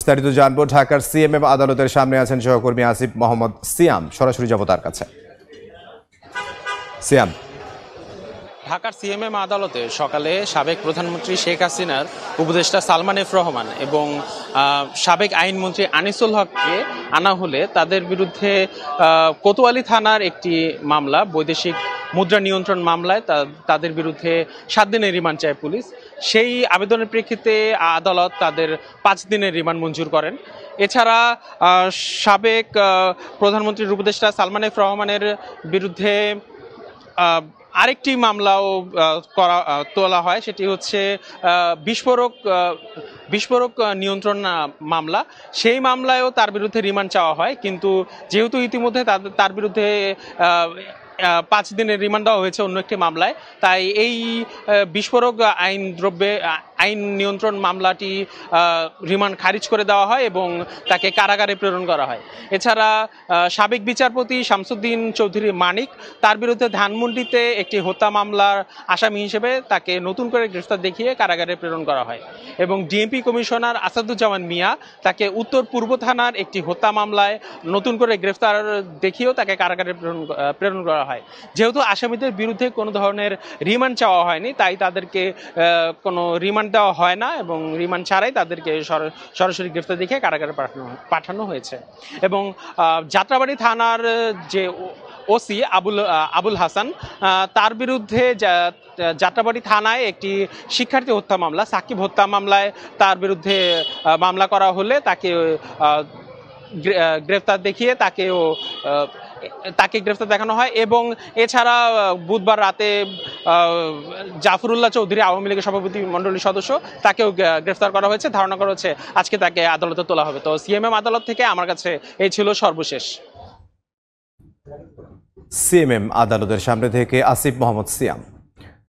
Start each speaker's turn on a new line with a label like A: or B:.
A: বিস্তারিত জানবো। ঢাকার সিএমএম আদালতের সামনে আছেন সহকর্মী আসিফ মোহাম্মদ সিয়াম, সরাসরি যাব তার কাছে। সিয়াম,
B: ঢাকার সিএমএম আদালতে সকালে সাবেক প্রধানমন্ত্রী শেখ হাসিনার উপদেষ্টা সালমান এফ রহমান এবং সাবেক আইনমন্ত্রী আনিসুল হককে আনা হলে তাদের বিরুদ্ধে কোতোয়ালি থানার একটি মামলা, বৈদেশিক মুদ্রা নিয়ন্ত্রণ মামলায় তাদের বিরুদ্ধে 7 দিনের রিমান্ড চায় পুলিশ। সেই আবেদনের প্রেক্ষিতে আদালত তাদের 5 দিনের রিমান্ড মঞ্জুর করেন। এছাড়া সাবেক প্রধানমন্ত্রীর উপদেষ্টা সালমান এফ রহমানের বিরুদ্ধে আরেকটি মামলাও তোলা হয়, সেটি হচ্ছে বিস্ফোরক নিয়ন্ত্রণ মামলা। সেই মামলায়ও তার বিরুদ্ধে রিমান্ড চাওয়া হয়, কিন্তু যেহেতু ইতিমধ্যে তার বিরুদ্ধে 5 দিনের রিমান্ড দেওয়া হয়েছে অন্য একটি মামলায়, তাই এই বিস্ফোরক আইন নিয়ন্ত্রণ মামলাটি রিমান্ড খারিজ করে দেওয়া হয় এবং তাকে কারাগারে প্রেরণ করা হয়। এছাড়া সাবেক বিচারপতি শামসুদ্দিন চৌধুরী মানিক, তার বিরুদ্ধে ধানমন্ডিতে একটি হত্যা মামলার আসামি হিসেবে তাকে নতুন করে গ্রেফতার দেখিয়ে কারাগারে প্রেরণ করা হয় এবং ডিএমপি কমিশনার আসাদুজ্জামান মিয়া, তাকে উত্তর পূর্ব থানার একটি হত্যা মামলায় নতুন করে গ্রেফতার দেখিয়েও তাকে কারাগারে প্রেরণ করা হয়। যেহেতু আসামিদের বিরুদ্ধে কোনো ধরনের রিমান্ড চাওয়া হয়নি, তাই তাদেরকে কোনো রিমান্ড দেওয়া হয় না এবং রিমান্ড ছাড়াই তাদেরকে সরাসরি গ্রেফতার দেখিয়ে কারাগারে পাঠানো হয়েছে। এবং যাত্রাবাড়ি থানার যে ওসি আবুল হাসান, তার বিরুদ্ধে যাত্রাবাড়ি থানায় একটি শিক্ষার্থী হত্যা মামলা, সাকিব হত্যা মামলায় তার বিরুদ্ধে মামলা করা হলে তাকে গ্রেফতার দেখিয়ে তাকে গ্রেফতার দেখানো হয়। এবং এছাড়া বুধবার রাতে জাফরুল্লাহ চৌধুরী, আওয়ামী লীগের সভাপতি মণ্ডলীর সদস্য, তাকেও গ্রেফতার করা হয়েছে। ধারণা করা হচ্ছে আজকে তাকে আদালতে তোলা হবে। তো সিএমএম আদালত থেকে আমার কাছে এই ছিল সর্বশেষ।
A: সিএমএম আদালতের সামনে থেকে আসিফ মোহাম্মদ সিয়াম।